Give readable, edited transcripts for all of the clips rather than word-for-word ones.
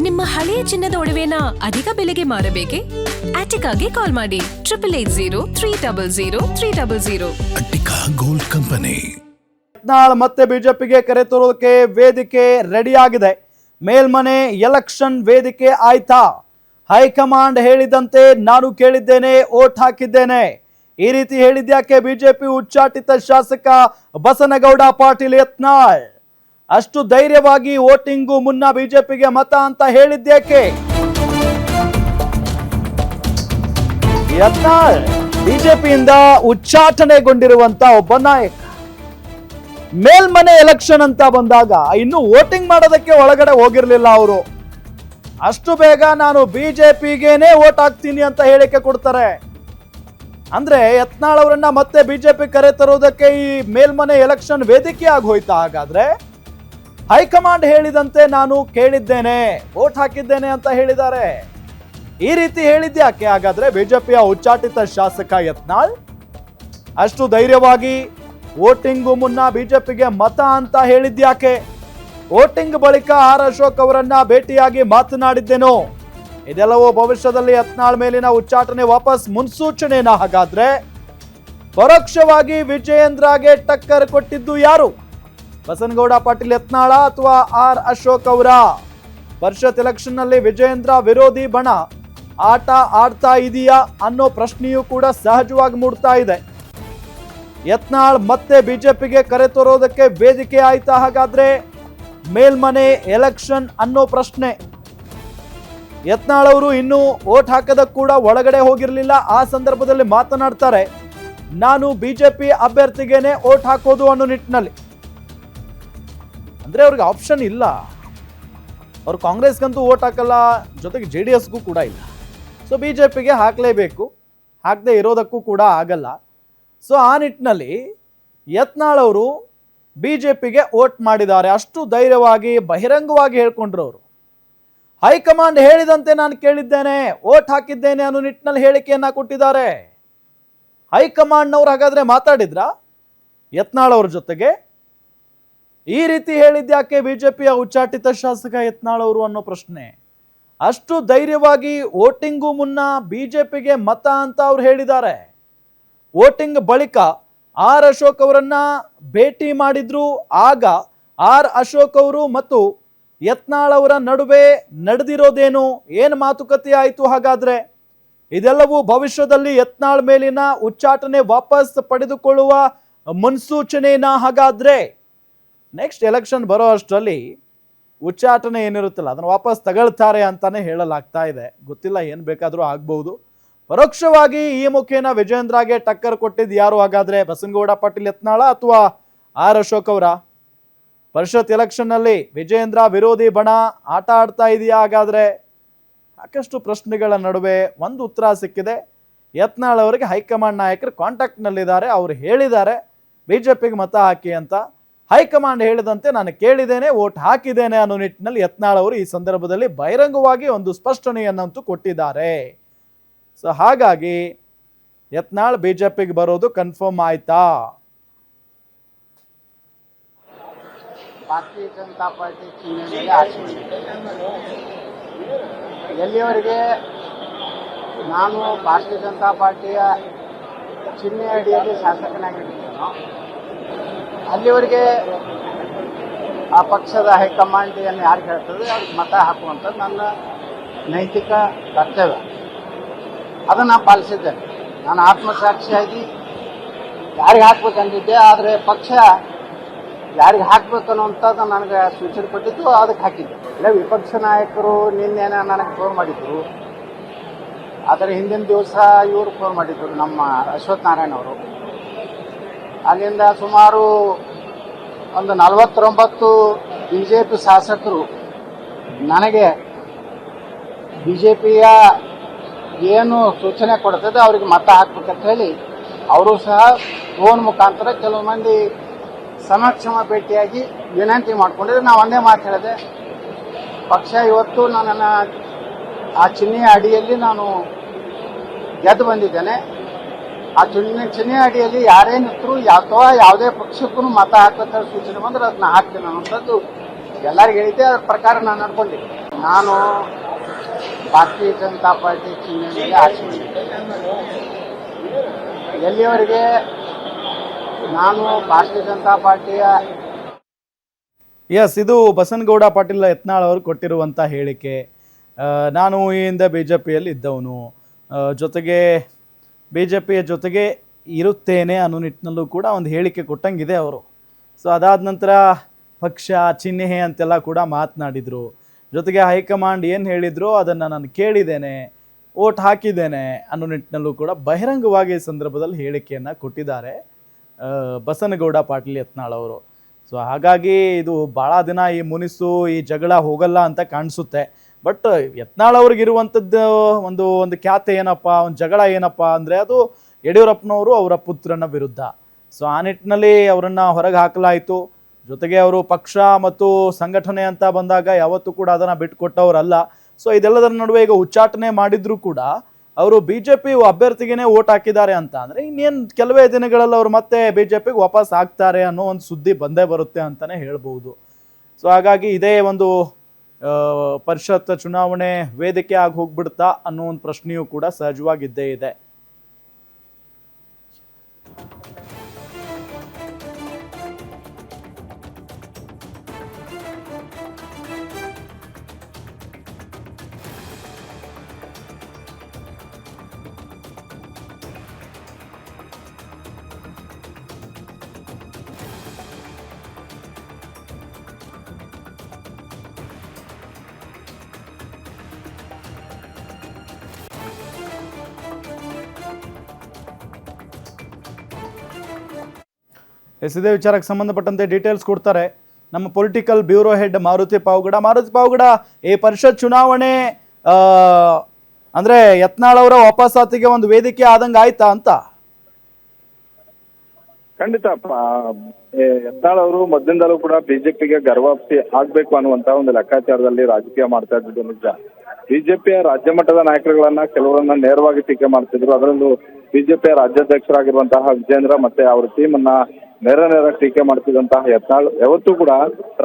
ನಿಮ್ಮ ಹಳೆಯ ಚಿನ್ನದ ಒಡವೆನ ಅಧಿಕ ಬೆಲೆಗೆ ಮಾರಬೇಕೆ? ಆಟಿಕಾಗೆ ಕಾಲ್ ಮಾಡಿ 8880 ಅಟ್ಟಿಕಾ ಗೋಲ್ಡ್ ಕಂಪನಿ. ಯತ್ನಾಳ್ ಮತ್ತೆ ಬಿಜೆಪಿಗೆ ಕರೆ ತರೋದಕ್ಕೆ ವೇದಿಕೆ ರೆಡಿ ಆಗಿದೆ. ಮೇಲ್ಮನೆ ಎಲೆಕ್ಷನ್ ವೇದಿಕೆ ಆಯ್ತಾ? ಹೈಕಮಾಂಡ್ ಹೇಳಿದಂತೆ ನಾನು ಕೇಳಿದ್ದೇನೆ, ಓಟ್ ಹಾಕಿದ್ದೇನೆ. ಈ ರೀತಿ ಹೇಳಿದ್ಯಾಕೆ ಬಿಜೆಪಿ ಉಚ್ಚಾಟಿತ ಶಾಸಕ ಬಸನಗೌಡ ಪಾಟೀಲ್ ಯತ್ನಾಳ್? ಅಷ್ಟು ಧೈರ್ಯವಾಗಿ ವೋಟಿಂಗು ಮುನ್ನ ಬಿಜೆಪಿಗೆ ಮತ ಅಂತ ಹೇಳಿದ್ಯಾಕೆ? ಯತ್ನಾಳ್ ಬಿಜೆಪಿಯಿಂದ ಉಚ್ಚಾಟನೆಗೊಂಡಿರುವಂತ ಒಬ್ಬ ನಾಯಕ. ಮೇಲ್ಮನೆ ಎಲೆಕ್ಷನ್ ಅಂತ ಬಂದಾಗ ಇನ್ನು ವೋಟಿಂಗ್ ಮಾಡೋದಕ್ಕೆ ಒಳಗಡೆ ಹೋಗಿರ್ಲಿಲ್ಲ ಅವರು. ಅಷ್ಟು ಬೇಗ ನಾನು ಬಿಜೆಪಿಗೇನೆ ವೋಟ್ ಹಾಕ್ತೀನಿ ಅಂತ ಹೇಳಿಕೆ ಕೊಡ್ತಾರೆ. ಅಂದ್ರೆ ಯತ್ನಾಳ್ ಅವರನ್ನ ಮತ್ತೆ ಬಿಜೆಪಿ ಕರೆ ತರೋದಕ್ಕೆ ಈ ಮೇಲ್ಮನೆ ಎಲೆಕ್ಷನ್ ವೇದಿಕೆ ಆಗಿ ಹೋಯ್ತಾ? ಹಾಗಾದ್ರೆ ಹೈಕಮಾಂಡ್ ಹೇಳಿದಂತೆ ನಾನು ಕೇಳಿದ್ದೇನೆ, ವೋಟ್ ಹಾಕಿದ್ದೇನೆ ಅಂತ ಹೇಳಿದ್ದಾರೆ. ಈ ರೀತಿ ಹೇಳಿದ್ಯಾಕೆ ಹಾಗಾದ್ರೆ ಬಿಜೆಪಿಯ ಉಚ್ಚಾಟಿತ ಶಾಸಕ ಯತ್ನಾಳ್? ಅಷ್ಟು ಧೈರ್ಯವಾಗಿ ವೋಟಿಂಗು ಮುನ್ನ ಬಿಜೆಪಿಗೆ ಮತ ಅಂತ ಹೇಳಿದ್ಯಾಕೆ? ವೋಟಿಂಗ್ ಬಳಿಕ ಆರ್ ಅಶೋಕ್ ಅವರನ್ನ ಭೇಟಿಯಾಗಿ ಮಾತನಾಡಿದ್ದೇನೋ? ಇದೆಲ್ಲವೂ ಭವಿಷ್ಯದಲ್ಲಿ ಯತ್ನಾಳ್ ಮೇಲಿನ ಉಚ್ಚಾಟನೆ ವಾಪಸ್ ಮುನ್ಸೂಚನೆನ? ಹಾಗಾದ್ರೆ ಪರೋಕ್ಷವಾಗಿ ವಿಜಯೇಂದ್ರಗೆ ಟಕ್ಕರ್ ಕೊಟ್ಟಿದ್ದು ಯಾರು? ಬಸನಗೌಡ ಪಾಟೀಲ್ ಯತ್ನಾಳ ಅಥವಾ ಆರ್ ಅಶೋಕ್ ಅವರ? ಪರಿಷತ್ ಎಲೆಕ್ಷನ್ ನಲ್ಲಿ ವಿಜಯೇಂದ್ರ ವಿರೋಧಿ ಬಣ ಆಟ ಆಡ್ತಾ ಇದೆಯಾ ಅನ್ನೋ ಪ್ರಶ್ನೆಯೂ ಕೂಡ ಸಹಜವಾಗಿ ಮೂಡ್ತಾ ಇದೆ. ಯತ್ನಾಳ್ ಮತ್ತೆ ಬಿಜೆಪಿಗೆ ಕರೆ ತರೋದಕ್ಕೆ ವೇದಿಕೆ ಆಯ್ತಾ ಹಾಗಾದ್ರೆ ಮೇಲ್ಮನೆ ಎಲೆಕ್ಷನ್ ಅನ್ನೋ ಪ್ರಶ್ನೆ? ಯತ್ನಾಳ್ ಅವರು ಇನ್ನೂ ವೋಟ್ ಹಾಕದ ಕೂಡ ಒಳಗಡೆ ಹೋಗಿರಲಿಲ್ಲ. ಆ ಸಂದರ್ಭದಲ್ಲಿ ಮಾತನಾಡ್ತಾರೆ, ನಾನು ಬಿಜೆಪಿ ಅಭ್ಯರ್ಥಿಗೇನೆ ವೋಟ್ ಹಾಕೋದು ಅನ್ನೋ ನಿಟ್ಟಿನಲ್ಲಿ. ಅಂದ್ರೆ ಅವ್ರಿಗೆ ಆಪ್ಷನ್ ಇಲ್ಲ. ಅವ್ರು ಕಾಂಗ್ರೆಸ್ಗಂತೂ ವೋಟ್ ಹಾಕಲ್ಲ, ಜೊತೆಗೆ JDSಗೂ ಕೂಡ ಇಲ್ಲ. ಸೊ ಬಿಜೆಪಿಗೆ ಹಾಕಲೇಬೇಕು, ಹಾಕದೆ ಇರೋದಕ್ಕೂ ಕೂಡ ಆಗಲ್ಲ. ಸೊ ಆ ನಿಟ್ಟಿನಲ್ಲಿ ಯತ್ನಾಳ್ ಅವರು ಬಿಜೆಪಿಗೆ ವೋಟ್ ಮಾಡಿದ್ದಾರೆ. ಅಷ್ಟು ಧೈರ್ಯವಾಗಿ ಬಹಿರಂಗವಾಗಿ ಹೇಳ್ಕೊಂಡ್ರು ಅವರು. ಹೈಕಮಾಂಡ್ ಹೇಳಿದಂತೆ ನಾನು ಕೇಳಿದ್ದೇನೆ, ವೋಟ್ ಹಾಕಿದ್ದೇನೆ ಅನ್ನೋ ನಿಟ್ಟಿನಲ್ಲಿ ಹೇಳಿಕೆಯನ್ನ ಕೊಟ್ಟಿದ್ದಾರೆ. ಹೈಕಮಾಂಡ್ನವ್ರು ಹಾಗಾದ್ರೆ ಮಾತಾಡಿದ್ರ ಯತ್ನಾಳ್ ಅವ್ರ ಜೊತೆಗೆ? ಈ ರೀತಿ ಹೇಳಿದ್ಯಾಕೆ ಬಿಜೆಪಿಯ ಉಚ್ಚಾಟಿತ ಶಾಸಕ ಯತ್ನಾಳ್ ಅವರು ಅನ್ನೋ ಪ್ರಶ್ನೆ. ಅಷ್ಟು ಧೈರ್ಯವಾಗಿ ವೋಟಿಂಗು ಮುನ್ನ ಬಿಜೆಪಿಗೆ ಮತ ಅಂತ ಅವ್ರು ಹೇಳಿದ್ದಾರೆ. ವೋಟಿಂಗ್ ಬಳಿಕ ಆರ್ ಅಶೋಕ್ ಅವರನ್ನ ಭೇಟಿ ಮಾಡಿದ್ರು. ಆಗ ಆರ್ ಅಶೋಕ್ ಅವರು ಮತ್ತು ಯತ್ನಾಳ್ ಅವರ ನಡುವೆ ನಡೆದಿರೋದೇನು, ಏನು ಮಾತುಕತೆ ಆಯಿತು ಹಾಗಾದ್ರೆ? ಇದೆಲ್ಲವೂ ಭವಿಷ್ಯದಲ್ಲಿ ಯತ್ನಾಳ್ ಮೇಲಿನ ಉಚ್ಚಾಟನೆ ವಾಪಸ್ ಪಡೆದುಕೊಳ್ಳುವ ಮುನ್ಸೂಚನೆನ ಹಾಗಾದ್ರೆ? ನೆಕ್ಸ್ಟ್ ಎಲೆಕ್ಷನ್ ಬರೋ ಅಷ್ಟರಲ್ಲಿ ಉಚ್ಚಾಟನೆ ಏನಿರುತ್ತಲ್ಲ ಅದನ್ನು ವಾಪಸ್ ತಗೊಳ್ತಾರೆ ಅಂತಾನೆ ಹೇಳಲಾಗ್ತಾ ಇದೆ. ಗೊತ್ತಿಲ್ಲ, ಏನು ಬೇಕಾದರೂ ಆಗ್ಬಹುದು. ಪರೋಕ್ಷವಾಗಿ ಈ ಮುಖೇನ ವಿಜಯೇಂದ್ರಗೆ ಟಕ್ಕರ್ ಕೊಟ್ಟಿದ್ದು ಯಾರು ಹಾಗಾದ್ರೆ? ಬಸನಗೌಡ ಪಾಟೀಲ್ ಯತ್ನಾಳ ಅಥವಾ ಆರ್ ಅಶೋಕ್ ಅವರ? ಪರಿಷತ್ ಎಲೆಕ್ಷನ್ ನಲ್ಲಿ ವಿಜಯೇಂದ್ರ ವಿರೋಧಿ ಬಣ ಆಟ ಆಡ್ತಾ ಇದೆಯಾ ಹಾಗಾದ್ರೆ? ಸಾಕಷ್ಟು ಪ್ರಶ್ನೆಗಳ ನಡುವೆ ಒಂದು ಉತ್ತರ ಸಿಕ್ಕಿದೆ. ಯತ್ನಾಳ್ ಅವರಿಗೆ ಹೈಕಮಾಂಡ್ ನಾಯಕರು ಕಾಂಟ್ಯಾಕ್ಟ್ ನಲ್ಲಿದ್ದಾರೆ. ಅವರು ಹೇಳಿದ್ದಾರೆ ಬಿಜೆಪಿಗೆ ಮತ ಹಾಕಿ ಅಂತ. ಹೈಕಮಾಂಡ್ ಹೇಳಿದಂತೆ ನಾನು ಕೇಳಿದ್ದೇನೆ, ವೋಟ್ ಹಾಕಿದ್ದೇನೆ ಅನ್ನೋ ನಿಟ್ಟಿನಲ್ಲಿ ಯತ್ನಾಳ್ ಅವರು ಈ ಸಂದರ್ಭದಲ್ಲಿ ಬಹಿರಂಗವಾಗಿ ಒಂದು ಸ್ಪಷ್ಟನೆಯನ್ನಂತೂ ಕೊಟ್ಟಿದ್ದಾರೆ. ಸೊ ಹಾಗಾಗಿ ಯತ್ನಾಳ್ ಬಿಜೆಪಿಗೆ ಬರೋದು ಕನ್ಫರ್ಮ್ ಆಯ್ತಾ? ಭಾರತೀಯ ಜನತಾ ಪಾರ್ಟಿ ಚಿಹ್ನೆಯಲ್ಲಿ ಆಚರಣೆ ಎಲ್ಲಿಯವರೆಗೆ ನಾನು ಭಾರತೀಯ ಜನತಾ ಪಾರ್ಟಿಯ ಚಿಹ್ನೆ ಅಡಿಯಲ್ಲಿ ಶಾಸಕನಾಗಿದ್ದೇನೋ ಅಲ್ಲಿವರೆಗೆ ಆ ಪಕ್ಷದ ಹೈಕಮಾಂಡ್ ಏನು ಯಾರು ಹೇಳ್ತದೆ ಅವ್ರಿಗೆ ಮತ ಹಾಕುವಂಥದ್ದು ನನ್ನ ನೈತಿಕ ಕರ್ತವ್ಯ. ಅದನ್ನು ಪಾಲಿಸಿದ್ದೇನೆ. ನಾನು ಆತ್ಮಸಾಕ್ಷಿಯಾಗಿ ಯಾರಿಗೆ ಹಾಕ್ಬೇಕಂದಿದ್ದೆ, ಆದರೆ ಪಕ್ಷ ಯಾರಿಗೆ ಹಾಕ್ಬೇಕನ್ನುವಂಥದ್ದು ನನಗೆ ಸೂಚನೆ ಕೊಟ್ಟಿದ್ದು, ಅದಕ್ಕೆ ಹಾಕಿದ್ದೆ. ಇಲ್ಲ, ವಿಪಕ್ಷ ನಾಯಕರು ನಿನ್ನೆನ ನನಗೆ ಫೋನ್ ಮಾಡಿದ್ರು. ಆದರೆ ಹಿಂದಿನ ದಿವಸ ಇವರು ಫೋನ್ ಮಾಡಿದ್ರು, ನಮ್ಮ ಅಶ್ವಥ್ ನಾರಾಯಣ ಅವರು. ಅಲ್ಲಿಂದ ಸುಮಾರು ಒಂದು 49 ಬಿಜೆಪಿ ಶಾಸಕರು ನನಗೆ ಬಿಜೆಪಿಯ ಏನು ಸೂಚನೆ ಕೊಡ್ತದೆ ಅವರಿಗೆ ಮತ ಹಾಕ್ಬೇಕಂತ ಹೇಳಿ ಅವರು ಸಹ ಫೋನ್ ಮುಖಾಂತರ ಕೆಲವು ಮಂದಿ ಸಮಕ್ಷಮ ಭೇಟಿಯಾಗಿ ವಿನಂತಿ ಮಾಡಿಕೊಂಡಿದ್ರೆ ನಾವು ಒಂದೇ ಮಾತು ಹೇಳಿದೆ, ಪಕ್ಷ ಇವತ್ತು ನನ್ನನ್ನು ಆ ಚಿಹ್ನೆಯ ಅಡಿಯಲ್ಲಿ ನಾನು ಗೆದ್ದು ಬಂದಿದ್ದೇನೆ. ಆ ಚಿಹ್ನೆ ಅಡಿಯಲ್ಲಿ ಯಾರೇ ನಿಂತರು ಅಥವಾ ಯಾವುದೇ ಪಕ್ಷಕ್ಕೂ ಮತ ಹಾಕಂತ ಸೂಚನೆ ಬಂದ್ರೆ ಅದನ್ನ ಹಾಕ್ತೇನೆ ಅನ್ನೋಂಥದ್ದು ಎಲ್ಲರಿಗೂ ಹೇಳಿದ್ದೆ. ಅದ್ರ ಪ್ರಕಾರ ನಾನು ನಡ್ಕೊಂಡಿದ್ದೆ. ನಾನು ಭಾರತೀಯ ಜನತಾ ಪಾರ್ಟಿ ಚಿಹ್ನೆಯಲ್ಲಿ ಆಯ್ಕೆ ಎಲ್ಲಿಯವರೆಗೆ ನಾನು ಭಾರತೀಯ ಜನತಾ ಪಾರ್ಟಿಯ ಎಸ್, ಇದು ಬಸನಗೌಡ ಪಾಟೀಲ್ ಯತ್ನಾಳ್ ಅವರು ಕೊಟ್ಟಿರುವಂಥ ಹೇಳಿಕೆ. ನಾನು ಈ ಹಿಂದೆ ಬಿ ಜೆ ಪಿಯಲ್ಲಿ ಇದ್ದವನು, ಜೊತೆಗೆ ಬಿ ಜೆ ಪಿಯ ಜೊತೆಗೆ ಇರುತ್ತೇನೆ ಅನ್ನೋ ನಿಟ್ಟಿನಲ್ಲೂ ಕೂಡ ಒಂದು ಹೇಳಿಕೆ ಕೊಟ್ಟಂಗಿದೆ ಅವರು. ಸೊ ಅದಾದ ನಂತರ ಪಕ್ಷ ಚಿಹ್ನೆ ಅಂತೆಲ್ಲ ಕೂಡ ಮಾತನಾಡಿದರು. ಜೊತೆಗೆ ಹೈಕಮಾಂಡ್ ಏನು ಹೇಳಿದ್ರು ಅದನ್ನು ನಾನು ಕೇಳಿದ್ದೇನೆ, ಓಟ್ ಹಾಕಿದ್ದೇನೆ ಅನ್ನೋ ನಿಟ್ಟಿನಲ್ಲೂ ಕೂಡ ಬಹಿರಂಗವಾಗಿ ಈ ಸಂದರ್ಭದಲ್ಲಿ ಹೇಳಿಕೆಯನ್ನು ಕೊಟ್ಟಿದ್ದಾರೆ ಬಸನಗೌಡ ಪಾಟೀಲ್ ಯತ್ನಾಳ್ ಅವರು. ಸೊ ಹಾಗಾಗಿ ಇದು ಭಾಳ ದಿನ ಈ ಮುನಿಸು ಈ ಜಗಳ ಹೋಗಲ್ಲ ಅಂತ ಕಾಣಿಸುತ್ತೆ. ಬಟ್ ಯತ್ನಾಳ್ ಅವ್ರಿಗಿರುವಂಥದ್ದು ಒಂದು ಖ್ಯಾತೆ ಏನಪ್ಪ, ಒಂದು ಜಗಳ ಏನಪ್ಪ ಅಂದರೆ ಅದು ಯಡಿಯೂರಪ್ಪನವರು ಅವರ ಪುತ್ರನ ವಿರುದ್ಧ. ಸೊ ಆ ನಿಟ್ಟಿನಲ್ಲಿ ಅವರನ್ನು ಹೊರಗೆ ಹಾಕಲಾಯಿತು. ಜೊತೆಗೆ ಅವರು ಪಕ್ಷ ಮತ್ತು ಸಂಘಟನೆ ಅಂತ ಬಂದಾಗ ಯಾವತ್ತೂ ಕೂಡ ಅದನ್ನು ಬಿಟ್ಟುಕೊಟ್ಟವರಲ್ಲ. ಸೊ ಇದೆಲ್ಲದರ ನಡುವೆ ಈಗ ಉಚ್ಚಾಟನೆ ಮಾಡಿದ್ರು ಕೂಡ ಅವರು ಬಿ ಜೆ ಪಿ ಅಭ್ಯರ್ಥಿಗೇ ಓಟ್ ಹಾಕಿದ್ದಾರೆ ಅಂತ ಅಂದರೆ ಇನ್ನೇನು ಕೆಲವೇ ದಿನಗಳಲ್ಲಿ ಅವರು ಮತ್ತೆ ಬಿ ಜೆ ಪಿಗೆ ವಾಪಸ್ ಆಗ್ತಾರೆ ಅನ್ನೋ ಒಂದು ಸುದ್ದಿ ಬಂದೇ ಬರುತ್ತೆ ಅಂತಲೇ ಹೇಳ್ಬೋದು. ಸೊ ಹಾಗಾಗಿ ಇದೇ ಒಂದು ಪರಿಷತ್ ಚುನಾವಣೆ ವೇದಿಕೆ ಆಗಿ ಹೋಗ್ಬಿಡ್ತಾ ಅನ್ನೋ ಒಂದು ಪ್ರಶ್ನೆಯೂ ಕೂಡ ಸಹಜವಾಗಿದ್ದೇ ಇದೆ. ಇದೇ ವಿಚಾರಕ್ಕೆ ಸಂಬಂಧಪಟ್ಟಂತೆ ಡೀಟೇಲ್ಸ್ ಕೊಡ್ತಾರೆ ನಮ್ಮ political bureau head Maruti Pavagada. ಈ ಪರಿಷತ್ ಚುನಾವಣೆ ಅಂದ್ರೆ ಯತ್ನಾಳ್ ಅವರ ವಾಪಸಾತಿಗೆ ಒಂದು ವೇದಿಕೆ ಆದಂಗೆ ಆಯ್ತಾ ಅಂತ? ಖಂಡಿತ ಯತ್ನಾಳ್ ಅವರು ಮೊದಲಿಂದಲೂ ಕೂಡ ಬಿಜೆಪಿಗೆ ಗರ್ವಾಪ್ತಿ ಆಗ್ಬೇಕು ಅನ್ನುವಂತ ಒಂದು ಲೆಕ್ಕಾಚಾರದಲ್ಲಿ ರಾಜಕೀಯ ಮಾಡ್ತಾ ಇದ್ದು ನಿಜ. ಬಿಜೆಪಿಯ ರಾಜ್ಯ ಮಟ್ಟದ ನಾಯಕರುಗಳನ್ನ ಕೆಲವರನ್ನ ನೇರವಾಗಿ ಟೀಕೆ ಮಾಡ್ತಿದ್ರು. ಅದರಲ್ಲೂ ಬಿಜೆಪಿಯ ರಾಜ್ಯಾಧ್ಯಕ್ಷರಾಗಿರುವಂತಹ ವಿಜೇಂದ್ರ ಮತ್ತೆ ಅವರ ಟೀಮ್ ಅನ್ನ ನೇರ ಟೀಕೆ ಮಾಡ್ತಿದ್ದಂತಹ ಯತ್ನಾಳ್ ಯಾವತ್ತೂ ಕೂಡ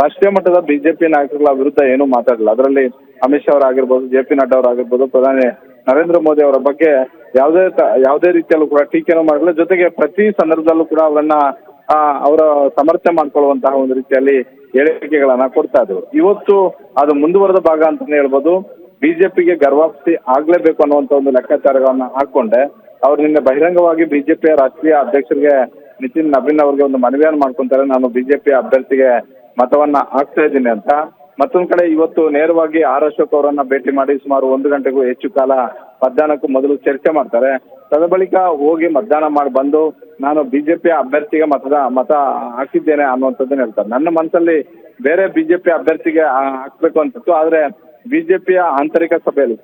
ರಾಷ್ಟ್ರೀಯ ಮಟ್ಟದ ಬಿಜೆಪಿ ನಾಯಕರುಗಳ ವಿರುದ್ಧ ಏನೂ ಮಾತಾಡಲ್ಲ. ಅದರಲ್ಲಿ ಅಮಿತ್ ಶಾ ಅವರಾಗಿರ್ಬೋದು, ಜೆ.ಪಿ. ನಡ್ಡಾ ಅವರಾಗಿರ್ಬೋದು, ಪ್ರಧಾನಿ ನರೇಂದ್ರ ಮೋದಿ ಅವರ ಬಗ್ಗೆ ಯಾವುದೇ ರೀತಿಯಲ್ಲೂ ಕೂಡ ಟೀಕೆನೂ ಮಾಡಲ್ಲ. ಜೊತೆಗೆ ಪ್ರತಿ ಸಂದರ್ಭದಲ್ಲೂ ಕೂಡ ಅವರ ಸಮರ್ಥನೆ ಮಾಡ್ಕೊಳ್ಳುವಂತಹ ಒಂದು ರೀತಿಯಲ್ಲಿ ಹೇಳಿಕೆಗಳನ್ನ ಕೊಡ್ತಾ ಇದ್ರು. ಇವತ್ತು ಅದು ಮುಂದುವರೆದ ಭಾಗ ಅಂತಾನೆ ಹೇಳ್ಬೋದು. ಬಿಜೆಪಿಗೆ ಗರ್ವಾಪ್ತಿ ಆಗ್ಲೇಬೇಕು ಅನ್ನುವಂತ ಒಂದು ಲೆಕ್ಕಾಚಾರಗಳನ್ನ ಹಾಕೊಂಡೆ ಅವ್ರು ನಿನ್ನೆ ಬಹಿರಂಗವಾಗಿ ಬಿಜೆಪಿಯ ರಾಷ್ಟ್ರೀಯ ಅಧ್ಯಕ್ಷರಿಗೆ ನಿತಿನ್ ನಬೀನ್ ಅವರಿಗೆ ಒಂದು ಮನವಿಯನ್ನು ಮಾಡ್ಕೊಂತಾರೆ, ನಾನು ಬಿಜೆಪಿ ಅಭ್ಯರ್ಥಿಗೆ ಮತವನ್ನ ಹಾಕ್ತಾ ಇದ್ದೀನಿ ಅಂತ. ಮತ್ತೊಂದ್ ಕಡೆ ಇವತ್ತು ನೇರವಾಗಿ ಆರ್ ಅಶೋಕ್ ಅವರನ್ನ ಭೇಟಿ ಮಾಡಿ ಸುಮಾರು 1 ಗಂಟೆಗೂ ಹೆಚ್ಚು ಕಾಲ ಮತದಾನಕ್ಕೂ ಮೊದಲು ಚರ್ಚೆ ಮಾಡ್ತಾರೆ. ತದ ಬಳಿಕ ಹೋಗಿ ಮತದಾನ ಮಾಡಿ ಬಂದು ನಾನು ಬಿಜೆಪಿಯ ಅಭ್ಯರ್ಥಿಗೆ ಮತ ಹಾಕಿದ್ದೇನೆ ಅನ್ನುವಂಥದ್ದನ್ನ ಹೇಳ್ತಾರೆ. ನನ್ನ ಮನಸ್ಸಲ್ಲಿ ಬೇರೆ ಬಿಜೆಪಿ ಅಭ್ಯರ್ಥಿಗೆ ಹಾಕ್ಬೇಕು ಅಂತಿತ್ತು. ಆದ್ರೆ ಬಿಜೆಪಿಯ ಆಂತರಿಕ ಸಭೆಯಲ್ಲಿ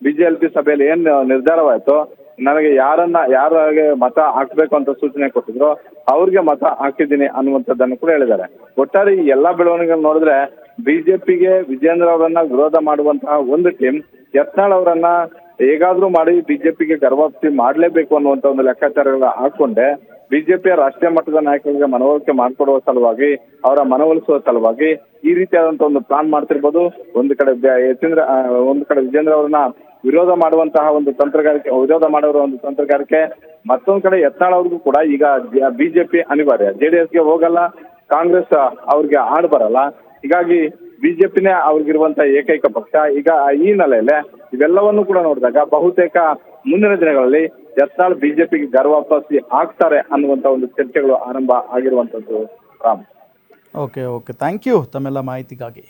ಬಿಜೆಪಿ ಸಭೆಯಲ್ಲಿ ಏನ್ ನಿರ್ಧಾರವಾಯ್ತು, ನನಗೆ ಯಾರಿಗೆ ಮತ ಹಾಕ್ಬೇಕು ಅಂತ ಸೂಚನೆ ಕೊಟ್ಟಿದ್ರು ಅವ್ರಿಗೆ ಮತ ಹಾಕಿದ್ದೀನಿ ಅನ್ನುವಂಥದ್ದನ್ನು ಕೂಡ ಹೇಳಿದ್ದಾರೆ. ಒಟ್ಟಾರೆ ಈ ಎಲ್ಲಾ ಬೆಳವಣಿಗೆಗಳು ನೋಡಿದ್ರೆ ಬಿಜೆಪಿಗೆ ವಿಜೇಂದ್ರ ಅವರನ್ನ ವಿರೋಧ ಮಾಡುವಂತಹ ಒಂದು ಟೀಮ್ ಯತ್ನಾಳ್ ಅವರನ್ನ ಹೇಗಾದ್ರೂ ಮಾಡಿ ಬಿಜೆಪಿಗೆ ಗರ್ವಾಪ್ತಿ ಮಾಡ್ಲೇಬೇಕು ಅನ್ನುವಂತ ಒಂದು ಲೆಕ್ಕಾಚಾರಗಳ ಹಾಕೊಂಡೆ ಬಿಜೆಪಿಯ ರಾಷ್ಟ್ರೀಯ ಮಟ್ಟದ ನಾಯಕರಿಗೆ ಮನವರಿಕೆ ಮಾಡ್ಕೊಡುವ ಸಲುವಾಗಿ, ಅವರ ಮನವೊಲಿಸುವ ಸಲುವಾಗಿ ಈ ರೀತಿಯಾದಂತಹ ಒಂದು ಪ್ಲಾನ್ ಮಾಡ್ತಿರ್ಬೋದು. ಒಂದು ಕಡೆ ವಿಜೇಂದ್ರ ಅವರನ್ನ ವಿರೋಧ ಮಾಡುವಂತಹ ಒಂದು ತಂತ್ರಗಾರಿಕೆ, ಮತ್ತೊಂದು ಕಡೆ ಯತ್ನಾಳ್ ಅವ್ರಿಗೂ ಕೂಡ ಈಗ ಬಿಜೆಪಿ ಅನಿವಾರ್ಯ. ಜೆಡಿಎಸ್ಗೆ ಹೋಗಲ್ಲ, ಕಾಂಗ್ರೆಸ್ ಅವ್ರಿಗೆ ಆಡ್ ಬರಲ್ಲ. ಹೀಗಾಗಿ ಬಿಜೆಪಿನೇ ಅವ್ರಿಗಿರುವಂತಹ ಏಕೈಕ ಪಕ್ಷ. ಈಗ ಈ ನೆಲೆಯಲ್ಲೇ ಇವೆಲ್ಲವನ್ನು ಕೂಡ ನೋಡಿದಾಗ ಬಹುತೇಕ ಮುಂದಿನ ದಿನಗಳಲ್ಲಿ ಯತ್ನಾಳ್ ಬಿಜೆಪಿಗೆ ಗರ್ವಾಪಸಿ ಆಗ್ತಾರೆ ಅನ್ನುವಂತ ಒಂದು ಚರ್ಚೆಗಳು ಆರಂಭ ಆಗಿರುವಂತದ್ದು. ರಾಮ್, ಓಕೆ, ಥ್ಯಾಂಕ್ ಯು ತಮ್ಮೆಲ್ಲ ಮಾಹಿತಿಗಾಗಿ.